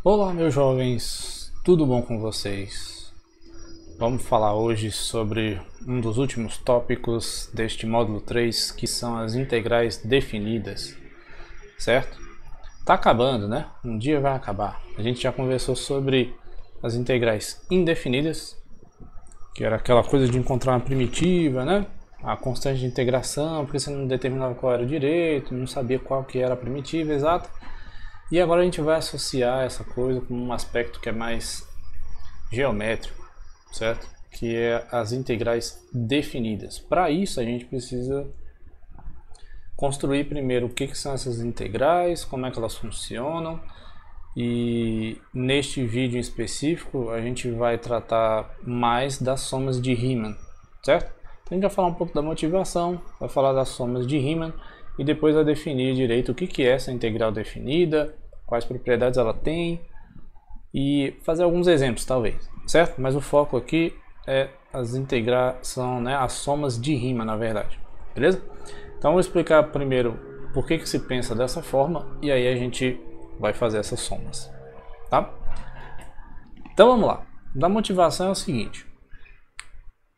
Olá, meus jovens, tudo bom com vocês? Vamos falar hoje sobre um dos últimos tópicos deste módulo 3, que são as integrais definidas, certo? Tá acabando, né? Um dia vai acabar. A gente já conversou sobre as integrais indefinidas, que era aquela coisa de encontrar uma primitiva, né? A constante de integração, porque você não determinava qual era o direito, não sabia qual que era a primitiva exata. E agora a gente vai associar essa coisa com um aspecto que é mais geométrico, certo? Que é as integrais definidas. Para isso a gente precisa construir primeiro o que são essas integrais, como é que elas funcionam. E neste vídeo em específico a gente vai tratar mais das somas de Riemann, certo? Então a gente vai falar um pouco da motivação, vai falar das somas de Riemann e depois vai definir direito o que é essa integral definida, quais propriedades ela tem e fazer alguns exemplos talvez, certo? Mas o foco aqui é as integrações, né, as somas de Riemann na verdade, beleza? Então eu vou explicar primeiro por que se pensa dessa forma e aí a gente vai fazer essas somas, tá? Então vamos lá. Da motivação é o seguinte: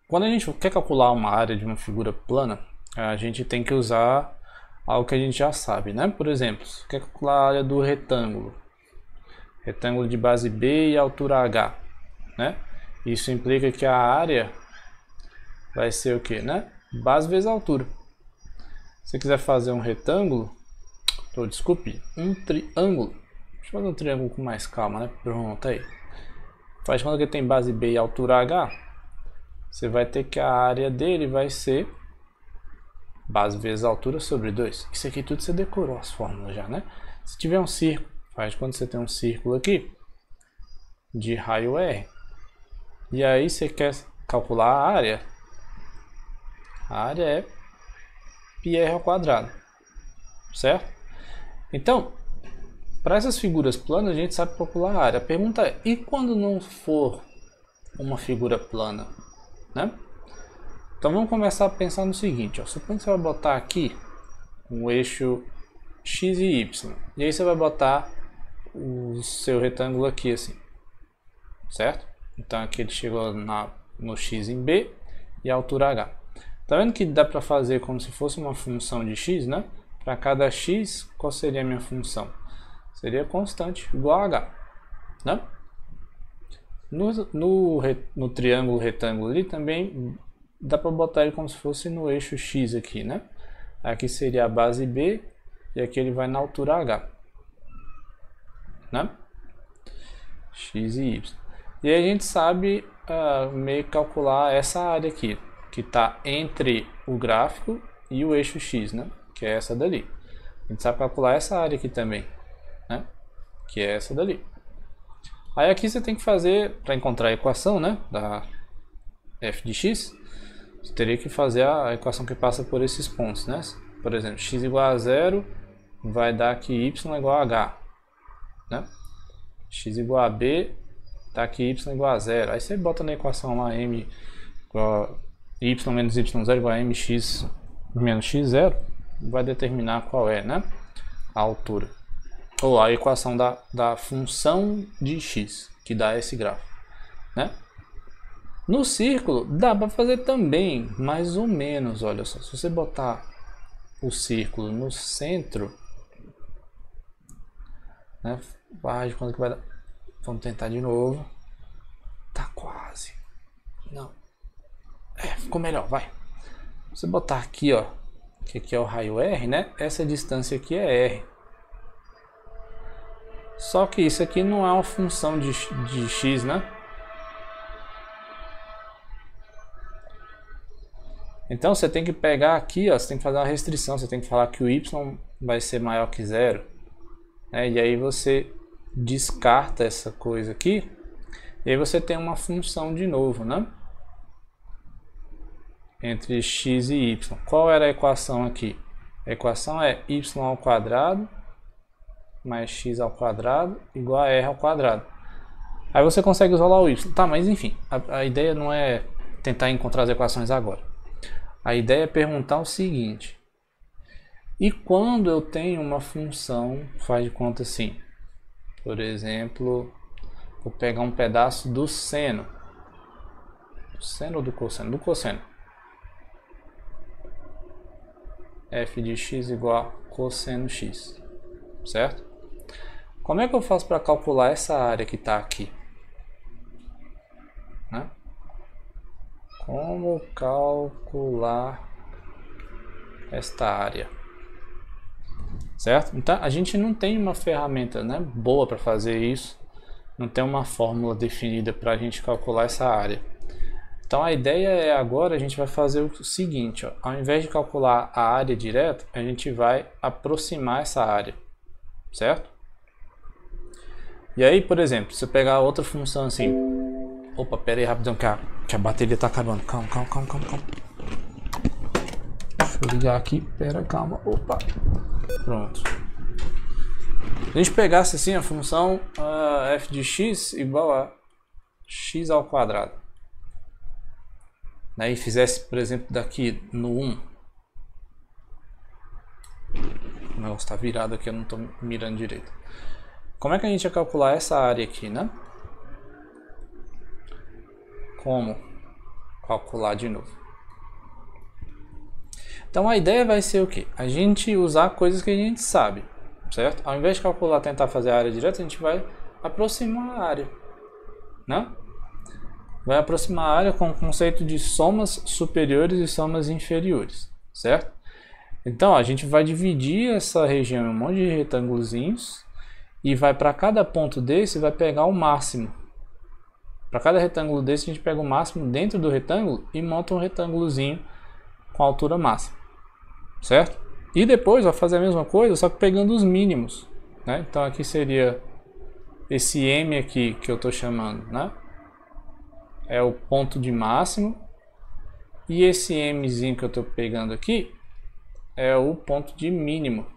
quando a gente quer calcular uma área de uma figura plana, a gente tem que usar algo que a gente já sabe, né? Por exemplo, se quer calcular a área do retângulo, retângulo de base B e altura H, né? Isso implica que a área vai ser o que, né? Base vezes altura. Se você quiser fazer um retângulo, desculpe, um triângulo. Deixa eu fazer um triângulo com mais calma, né? Pronto, aí. Faz conta que tem base B e altura H. Você vai ter que a área dele vai ser base vezes altura sobre 2. Isso aqui tudo você decorou as fórmulas já, né? Se tiver um círculo, faz quando você tem um círculo aqui de raio R. E aí você quer calcular a área. A área é πr ao quadrado, certo? Então, para essas figuras planas a gente sabe calcular a área. A pergunta é, e quando não for uma figura plana, né? Então vamos começar a pensar no seguinte, ó. Suponha que você vai botar aqui um eixo x e y. E aí você vai botar o seu retângulo aqui assim, certo? Então aqui ele chegou no x em B e a altura h. Tá vendo que dá para fazer como se fosse uma função de x, né? Para cada x, qual seria a minha função? Seria constante, igual a h, né? No triângulo retângulo ali também dá para botar ele como se fosse no eixo x aqui, né? Aqui seria a base B e aqui ele vai na altura h, né? X e y. E aí a gente sabe meio calcular essa área aqui, que está entre o gráfico e o eixo x, né? Que é essa dali. A gente sabe calcular essa área aqui também, né? Que é essa dali. Aí aqui você tem que fazer, para encontrar a equação, né, da f de x, você teria que fazer a equação que passa por esses pontos, né? Por exemplo, x igual a 0 vai dar que y igual a h, né? X igual a b dá que y igual a 0. Aí você bota na equação lá m igual a y menos y0 igual a mx menos x0, vai determinar qual é, né, a altura. Ou a equação da função de x, que dá esse gráfico, né? No círculo dá para fazer também, mais ou menos, olha só. Se você botar o círculo no centro, né? Faz quanto que vai dar? Vamos tentar de novo. Tá quase. Não. Ficou melhor, vai. Se você botar aqui, ó, que aqui é o raio R, né? Essa distância aqui é R. Só que isso aqui não é uma função de x, né? Então você tem que pegar aqui, ó, você tem que fazer uma restrição, você tem que falar que o y vai ser maior que 0. Né? E aí você descarta essa coisa aqui, e aí você tem uma função de novo, né? Entre x e y. Qual era a equação aqui? A equação é y ao quadrado mais x ao quadrado igual a r ao quadrado. Aí você consegue isolar o y. Tá, mas enfim, a ideia não é tentar encontrar as equações agora. A ideia é perguntar o seguinte: e quando eu tenho uma função, faz de conta assim, Por exemplo, vou pegar um pedaço do seno. Do seno ou do cosseno? Do cosseno. F de x igual a cosseno x. Certo? Como é que eu faço para calcular essa área que está aqui? Né? Como calcular esta área? Certo? Então a gente não tem uma ferramenta, né, boa para fazer isso. Não tem uma fórmula definida para a gente calcular essa área. Então a ideia é agora a gente vai fazer o seguinte, ó, ao invés de calcular a área direto, a gente vai aproximar essa área, certo? E aí, por exemplo, se eu pegar outra função assim, opa, pera aí rapidão que a bateria está acabando, calma. Deixa eu ligar aqui, pera, calma, opa, pronto. Se a gente pegasse assim a função f de x igual a x ao quadrado, né, e fizesse, por exemplo, daqui no 1, o negócio está virado aqui, eu não estou mirando direito. Como é que a gente ia calcular essa área aqui, né? Como calcular de novo? Então a ideia vai ser o quê? A gente usar coisas que a gente sabe, certo? Ao invés de calcular, tentar fazer a área direta, a gente vai aproximar a área, né? Vai aproximar a área com o conceito de somas superiores e somas inferiores, certo? Então a gente vai dividir essa região em um monte de retângulozinhos e vai para cada ponto desse vai pegar o máximo. Para cada retângulo desse a gente pega o máximo dentro do retângulo e monta um retângulozinho com a altura máxima, certo? E depois vai fazer a mesma coisa, só que pegando os mínimos, né? Então aqui seria esse M aqui que eu estou chamando, né? É o ponto de máximo, e esse Mzinho que eu estou pegando aqui é o ponto de mínimo,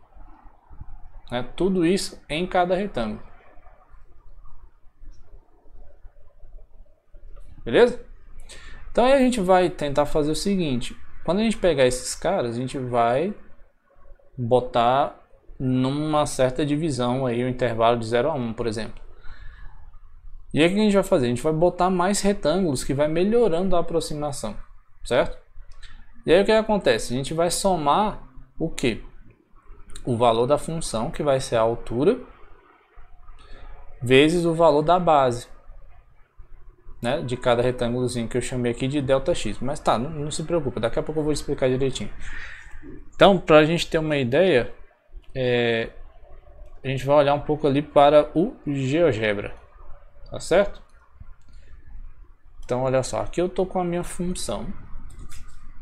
né? Tudo isso em cada retângulo. Beleza? Então aí a gente vai tentar fazer o seguinte, quando a gente pegar esses caras, a gente vai botar numa certa divisão aí o intervalo de 0 a 1, por exemplo. E aí o que a gente vai fazer? A gente vai botar mais retângulos que vai melhorando a aproximação, certo? E aí o que acontece? A gente vai somar o quê? O valor da função, que vai ser a altura, vezes o valor da base, né, de cada retângulozinho que eu chamei aqui de ΔX. Mas tá, não se preocupa, daqui a pouco eu vou explicar direitinho. Então, para a gente ter uma ideia, a gente vai olhar um pouco ali para o GeoGebra, tá certo? Então, olha só, aqui eu estou com a minha função,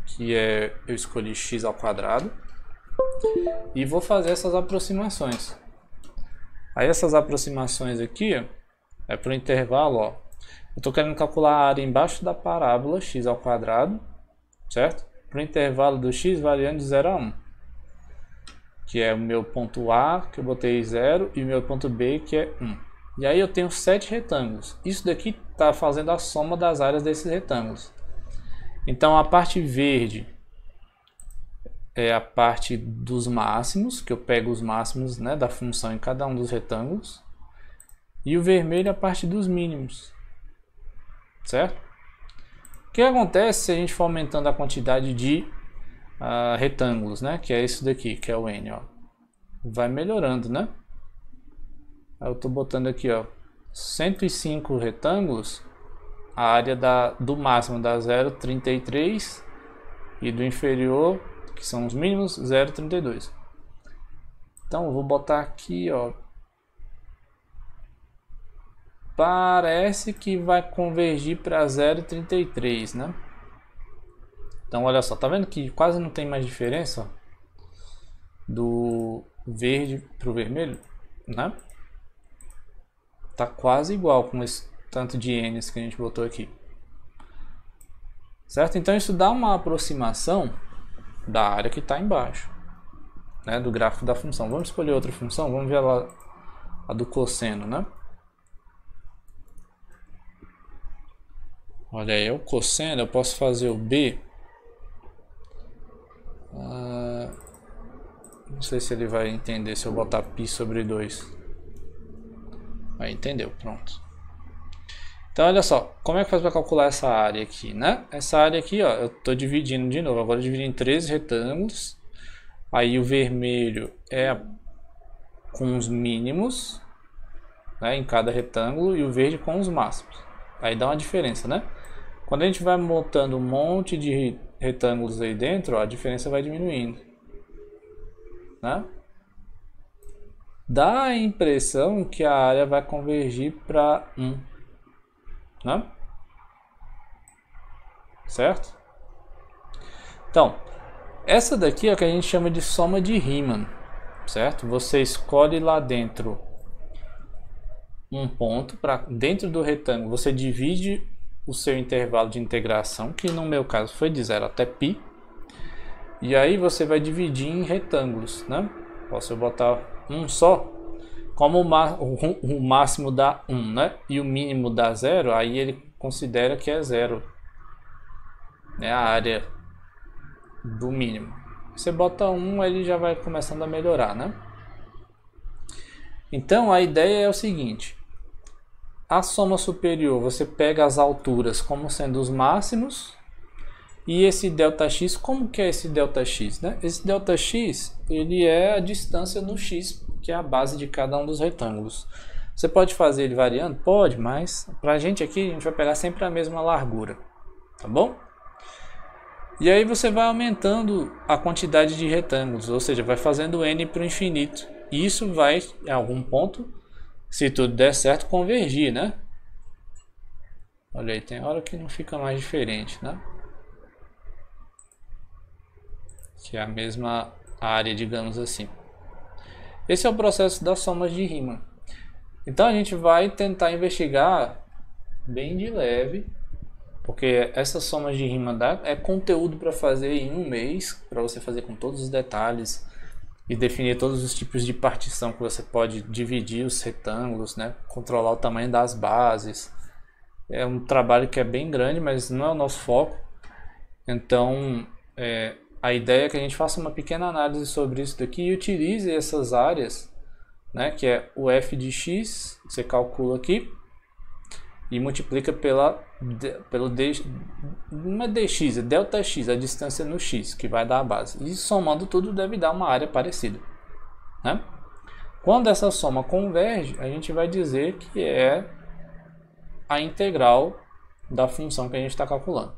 que é, eu escolhi x ao quadrado, e vou fazer essas aproximações. Aí essas aproximações aqui, ó, é para o intervalo, ó. Eu estou querendo calcular a área embaixo da parábola x ao quadrado, certo? Para o intervalo do x variando de 0 a 1. Que é o meu ponto A, que eu botei 0, e o meu ponto B, que é 1. E aí eu tenho 7 retângulos. Isso daqui está fazendo a soma das áreas desses retângulos. Então a parte verde é a parte dos máximos, que eu pego os máximos, né, da função em cada um dos retângulos. E o vermelho é a parte dos mínimos. Certo? O que acontece se a gente for aumentando a quantidade de retângulos, né? Que é isso daqui, que é o N, ó. Vai melhorando, né? Aí eu estou botando aqui, ó, 105 retângulos. A área do máximo dá 0,33 e do inferior, que são os mínimos, 0,32. Então eu vou botar aqui, ó. Parece que vai convergir para 0,33, né? Então olha só, tá vendo que quase não tem mais diferença, ó, do verde para o vermelho, né? Tá quase igual com esse tanto de N's que a gente botou aqui, certo? Então isso dá uma aproximação da área que está embaixo, né, do gráfico da função. Vamos escolher outra função, vamos ver lá a do cosseno, né? Olha aí, o cosseno, eu posso fazer o B. Não sei se ele vai entender se eu botar π sobre 2. Aí entendeu, pronto. Então olha só, como é que faz para calcular essa área aqui, né? Essa área aqui, ó, eu estou dividindo de novo, agora eu dividi em 13 retângulos. Aí o vermelho é com os mínimos, né, em cada retângulo, e o verde com os máximos. Aí dá uma diferença, né? Quando a gente vai montando um monte de retângulos aí dentro, ó, a diferença vai diminuindo, né? Dá a impressão que a área vai convergir para 1, né? Certo? Então, essa daqui é o que a gente chama de soma de Riemann, certo? Você escolhe lá dentro um ponto, para dentro do retângulo você divide o seu intervalo de integração, que no meu caso foi de 0 até π, e aí você vai dividir em retângulos, né? Posso botar um só, como o máximo dá 1, né? E o mínimo dá 0, aí ele considera que é 0, né? A área do mínimo. Você bota 1, ele já vai começando a melhorar, né? Então a ideia é o seguinte: a soma superior você pega as alturas como sendo os máximos, e esse ΔX, como que é esse ΔX, né? Esse ΔX, ele é a distância no x, que é a base de cada um dos retângulos. Você pode fazer ele variando? Pode, mas pra gente aqui, a gente vai pegar sempre a mesma largura, tá bom? E aí você vai aumentando a quantidade de retângulos, ou seja, vai fazendo n para o infinito. E isso vai, em algum ponto, se tudo der certo, convergir, né? Olha aí, tem hora que não fica mais diferente, né? Que é a mesma área, digamos assim. Esse é o processo das somas de Riemann. Então a gente vai tentar investigar bem de leve, porque essas somas de Riemann é conteúdo para fazer em um mês, para você fazer com todos os detalhes e definir todos os tipos de partição que você pode dividir os retângulos, né? Controlar o tamanho das bases. É um trabalho que é bem grande, mas não é o nosso foco. Então, a ideia é que a gente faça uma pequena análise sobre isso daqui e utilize essas áreas, né? Que é o f de x, você calcula aqui, e multiplica pelo d, não é dx, é ΔX, a distância no x, que vai dar a base. E somando tudo deve dar uma área parecida, né? Quando essa soma converge, a gente vai dizer que é a integral da função que a gente está calculando.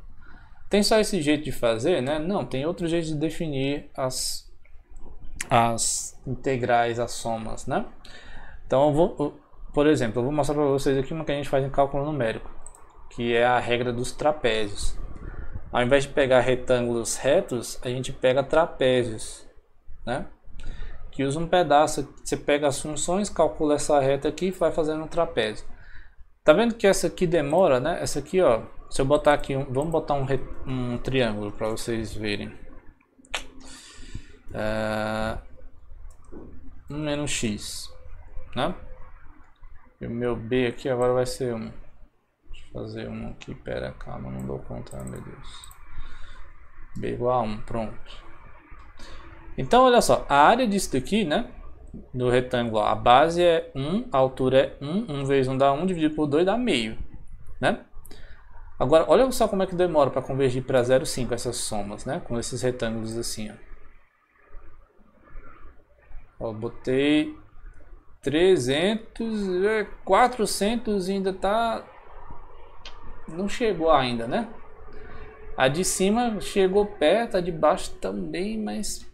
Tem só esse jeito de fazer, né? Não, tem outro jeito de definir as integrais, as somas, né? Então, por exemplo, eu vou mostrar para vocês aqui uma que a gente faz em cálculo numérico, que é a regra dos trapézios. Ao invés de pegar retângulos retos, a gente pega trapézios, né? Que usa um pedaço, você pega as funções, calcula essa reta aqui e vai fazendo um trapézio. Tá vendo que essa aqui demora, né? Essa aqui, ó, se eu botar aqui, vamos botar um triângulo para vocês verem. Menos x, né? E o meu b aqui agora vai ser 1. Deixa eu fazer um aqui, pera, calma, não dou conta, meu Deus. B igual a 1, pronto. Então, olha só, a área disso daqui, né? Do retângulo, ó, a base é 1, a altura é 1, 1 vezes 1 dá 1, dividido por 2 dá meio, né? Agora, olha só como é que demora para convergir para 0,5 essas somas, né? Com esses retângulos assim, ó. Ó, botei 300, 400 e ainda tá... Não chegou ainda, né? A de cima chegou perto, a de baixo também, mas...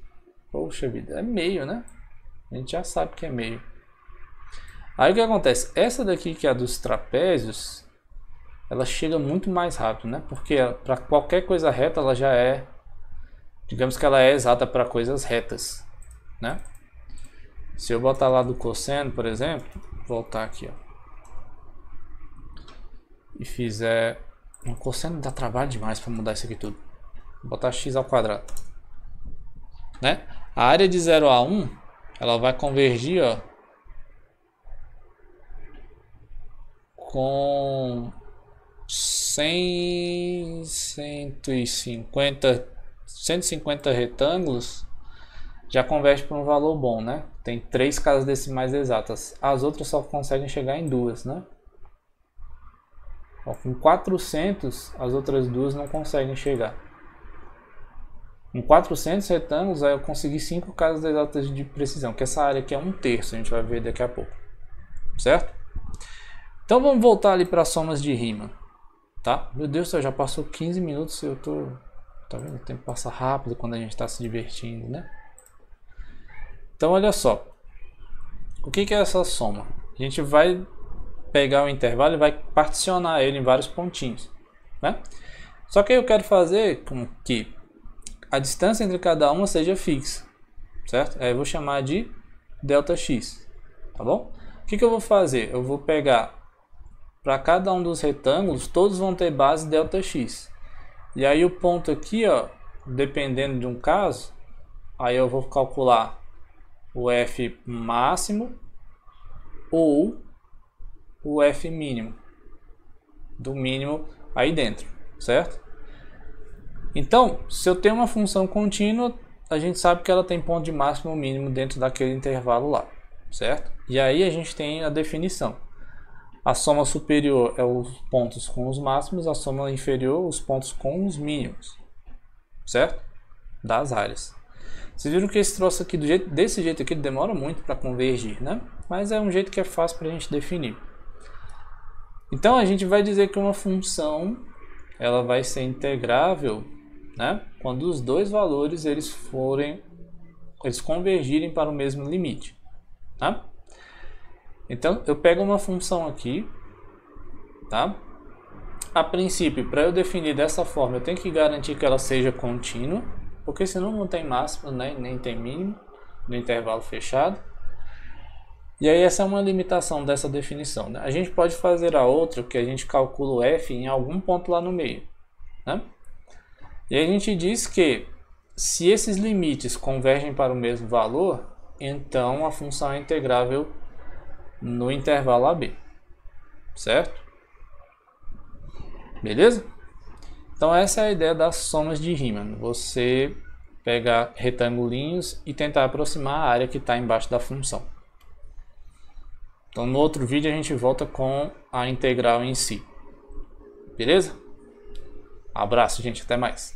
Poxa vida, é meio, né? A gente já sabe que é meio. Aí o que acontece? Essa daqui, que é a dos trapézios, ela chega muito mais rápido, né? Porque para qualquer coisa reta, ela já é... Digamos que ela é exata para coisas retas, né? Se eu botar lá do cosseno, por exemplo, voltar aqui, ó, e fizer... Um cosseno dá trabalho demais para mudar isso aqui tudo. Vou botar x ao quadrado, né? A área de 0 a 1, ela vai convergir, ó, com 150 retângulos já converte para um valor bom, né? Tem 3 casas decimais exatas. As outras só conseguem chegar em 2, né? Ó, com 400, as outras duas não conseguem chegar. Com 400 retângulos, aí eu consegui 5 casas exatas de precisão, que essa área aqui é 1/3, a gente vai ver daqui a pouco. Certo? Então vamos voltar ali para somas de Riemann. Tá? Meu Deus do céu, já passou 15 minutos e eu tô... Tá vendo? O tempo passa rápido quando a gente está se divertindo, né? Então olha só. O que é essa soma? A gente vai pegar o intervalo e vai particionar ele em vários pontinhos, né? Só que eu quero fazer com que a distância entre cada uma seja fixa, certo? Aí eu vou chamar de ΔX, tá bom? O que eu vou fazer? Eu vou pegar para cada um dos retângulos, todos vão ter base ΔX. E aí o ponto aqui, ó, dependendo de um caso, aí eu vou calcular o F máximo ou o F mínimo, do mínimo aí dentro, certo? Então, se eu tenho uma função contínua, a gente sabe que ela tem ponto de máximo ou mínimo dentro daquele intervalo lá, certo? E aí a gente tem a definição. A soma superior é os pontos com os máximos, a soma inferior os pontos com os mínimos, certo? Das áreas. Vocês viram que esse troço aqui, desse jeito aqui, demora muito para convergir, né? Mas é um jeito que é fácil para a gente definir. Então a gente vai dizer que uma função ela vai ser integrável, né? Quando os dois valores eles convergirem para o mesmo limite, tá? Então eu pego uma função aqui, tá? A princípio, para eu definir dessa forma, eu tenho que garantir que ela seja contínua, porque senão não tem máximo, né? Nem tem mínimo no intervalo fechado. E aí essa é uma limitação dessa definição, né? A gente pode fazer a outra, que a gente calcula o f em algum ponto lá no meio, né? E aí a gente diz que se esses limites convergem para o mesmo valor, então a função é integrável no intervalo AB, certo? Beleza? Então essa é a ideia das somas de Riemann. Você pegar retangulinhos e tentar aproximar a área que está embaixo da função. Então no outro vídeo a gente volta com a integral em si. Beleza? Abraço, gente. Até mais.